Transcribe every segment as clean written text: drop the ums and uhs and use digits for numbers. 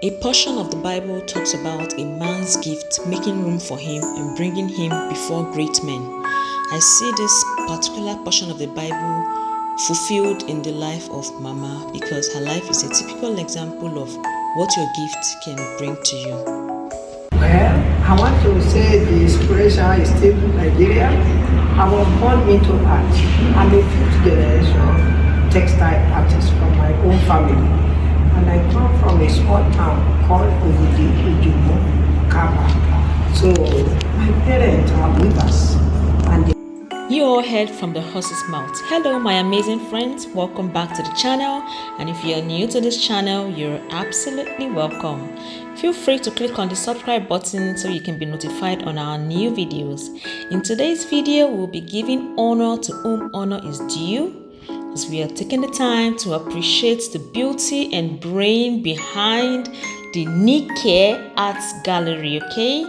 A portion of the Bible talks about a man's gift making room for him and bringing him before great men. I see this particular portion of the Bible fulfilled in the life of Mama because her life is a typical example of what your gift can bring to you. Well, I want to say the inspiration is still Nigerian. I was born into art. I'm a fifth generation textile artist from my own family. And I come from a small town called Abuja, Kaba. So my parents are weavers. You all heard from the horse's mouth. Hello my amazing friends, welcome back to the channel, and if you're new to this channel, you're absolutely welcome. Feel free to click on the subscribe button so you can be notified on our new videos. In today's video, we'll be giving honor to whom honor is due, as we are taking the time to appreciate the beauty and brain behind the Nike Arts Gallery, okay?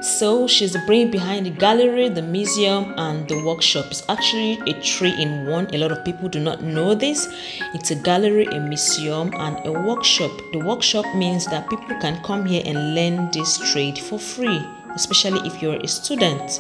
So she's the brain behind the gallery, the museum, and the workshop. It's actually a 3-in-1. A lot of people do not know this. It's a gallery, a museum, and a workshop. The workshop means that people can come here and learn this trade for free, especially if you're a student.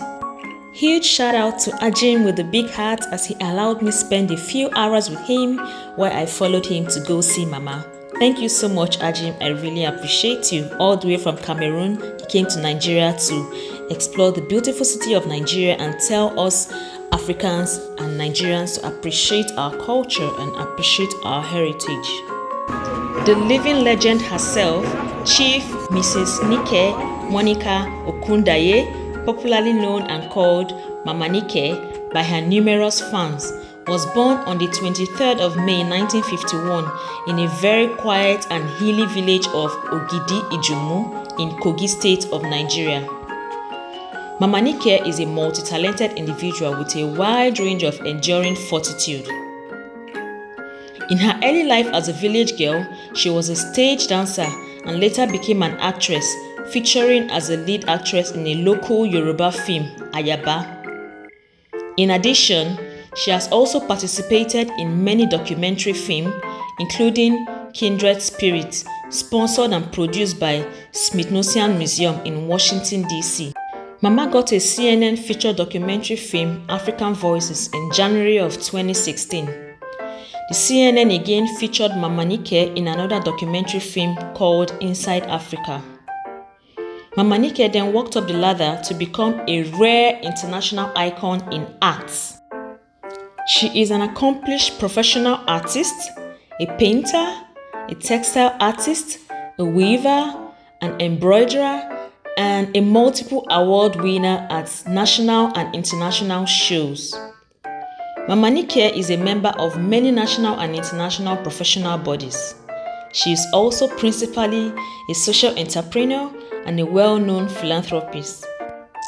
Huge shout out to Ajim with the big heart as he allowed me spend a few hours with him while I followed him to go see Mama. Thank you so much, Ajim. I really appreciate you. All the way from Cameroon, he came to Nigeria to explore the beautiful city of Nigeria and tell us Africans and Nigerians to appreciate our culture and appreciate our heritage. The living legend herself, Chief Mrs. Nike Monica Okundaye, popularly known and called Mama Nike by her numerous fans, was born on the 23rd of May 1951 in a very quiet and hilly village of Ogidi Ijumu in Kogi State of Nigeria. Mama Nike is a multi-talented individual with a wide range of enduring fortitude. In her early life as a village girl, she was a stage dancer and later became an actress, featuring as a lead actress in a local Yoruba film, Ayaba. In addition, she has also participated in many documentary films, including Kindred Spirits, sponsored and produced by Smithsonian Museum in Washington, D.C. Mama got a CNN feature documentary film, African Voices, in January of 2016. The CNN again featured Mama Nike in another documentary film called Inside Africa. Mama Nike then walked up the ladder to become a rare international icon in arts. She is an accomplished professional artist, a painter, a textile artist, a weaver, an embroiderer, and a multiple award winner at national and international shows. Mama Nike is a member of many national and international professional bodies. She is also principally a social entrepreneur and a well-known philanthropist,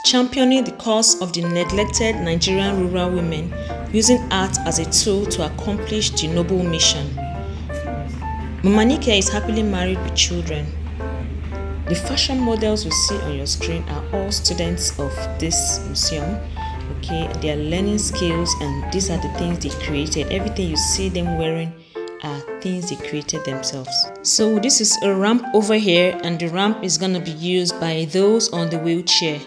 championing the cause of the neglected Nigerian rural women, using art as a tool to accomplish the noble mission. Mama Nike is happily married with children. The fashion models you see on your screen are all students of this museum. Okay, they are learning skills and these are the things they created. Everything you see them wearing are things they created themselves. So this is a ramp over here, and the ramp is going to be used by those on the wheelchair.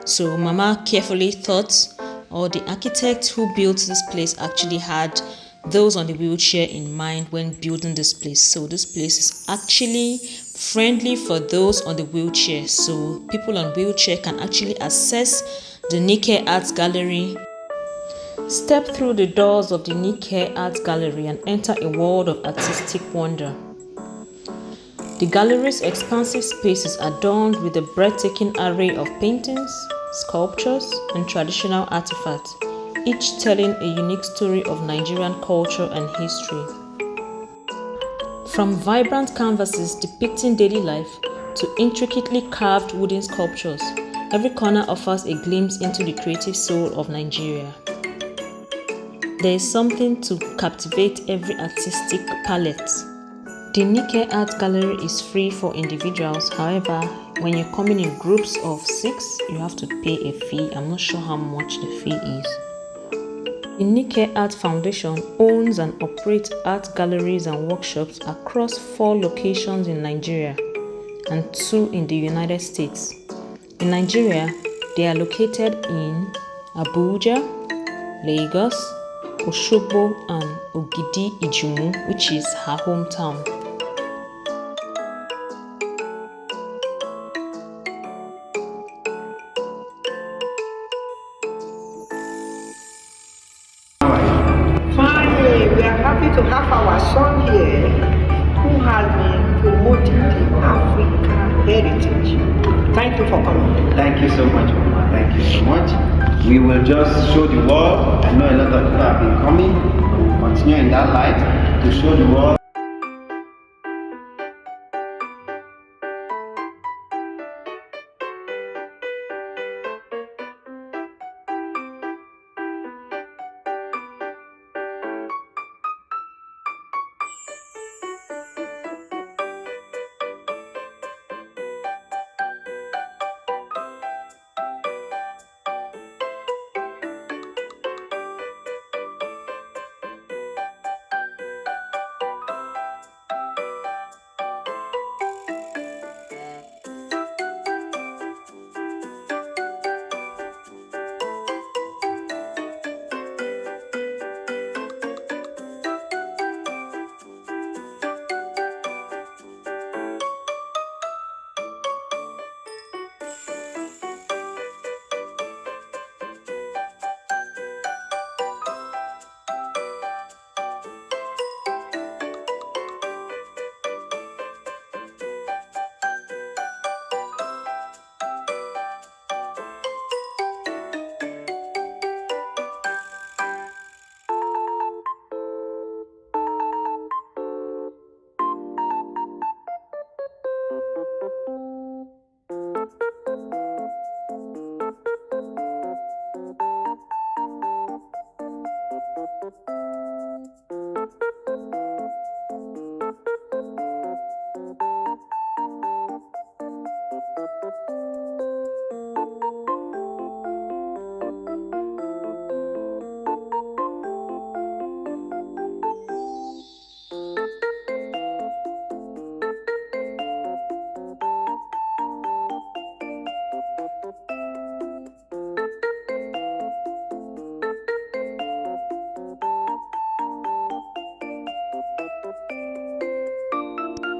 So Mama carefully thought, or the architect who built this place actually had those on the wheelchair in mind when building this place. So this place is actually friendly for those on the wheelchair. So people on wheelchair can actually access the Nike Arts Gallery. Step through the doors of the Nike Arts Gallery and enter a world of artistic wonder. The gallery's expansive space is adorned with a breathtaking array of paintings, sculptures, and traditional artifacts, each telling a unique story of Nigerian culture and history. From vibrant canvases depicting daily life to intricately carved wooden sculptures, every corner offers a glimpse into the creative soul of Nigeria. There is something to captivate every artistic palette. The Nike Art Gallery is free for individuals. However, when you're coming in groups of 6, you have to pay a fee. I'm not sure how much the fee is. The Nike Art Foundation owns and operates art galleries and workshops across 4 locations in Nigeria. and 2 in the United States. In Nigeria, they are located in Abuja, Lagos, Osogbo, and Ogidi Ijumu, which is her hometown. Fine, we are happy to have our son here who has been promoting the African heritage. Thank you for coming. Thank you so much, Mama. Thank you so much. We will just show the world. I know a lot of people have been coming. We will continue in that light to show the world.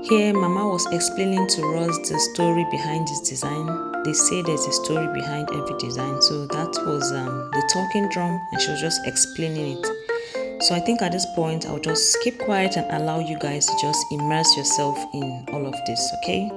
Here, Mama was explaining to us the story behind this design. They say there's a story behind every design, so that was the talking drum, and she was just explaining it. So I think at this point, I'll just keep quiet and allow you guys to just immerse yourself in all of this, okay?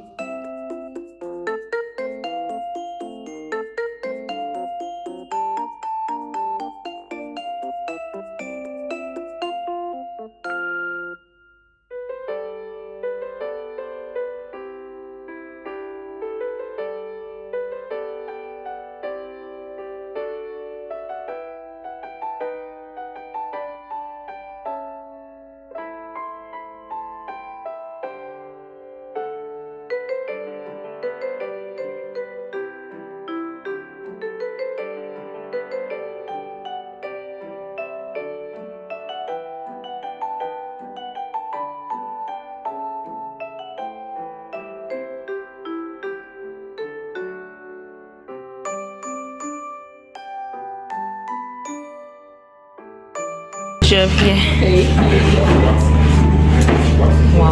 Chef, yeah. Wow.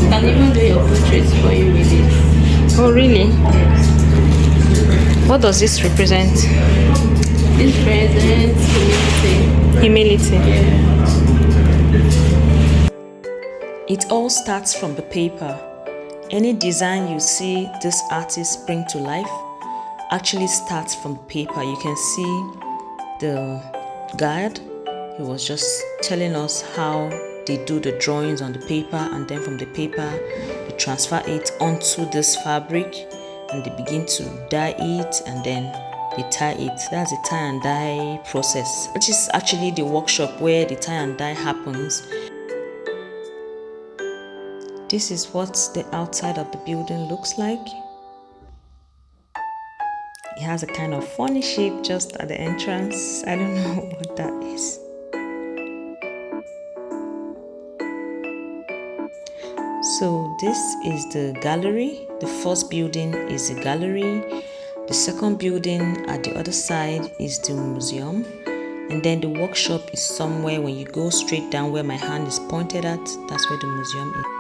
Can even do your portraits for you with it. Oh, really? What does this represent? This presents Humility. humility. Yeah. It all starts from the paper. Any design you see this artist bring to life actually starts from the paper. You can see the guide. He was just telling us how they do the drawings on the paper, and then from the paper they transfer it onto this fabric and they begin to dye it, and then they tie it. That's the tie and dye process, which is actually the workshop where the tie and dye happens. This is what the outside of the building looks like. It has a kind of funny shape just at the entrance. I don't know what that is. So this is the gallery. The first building is the gallery. The second building at the other side is the museum. And then the workshop is somewhere when you go straight down where my hand is pointed at. That's where the museum is.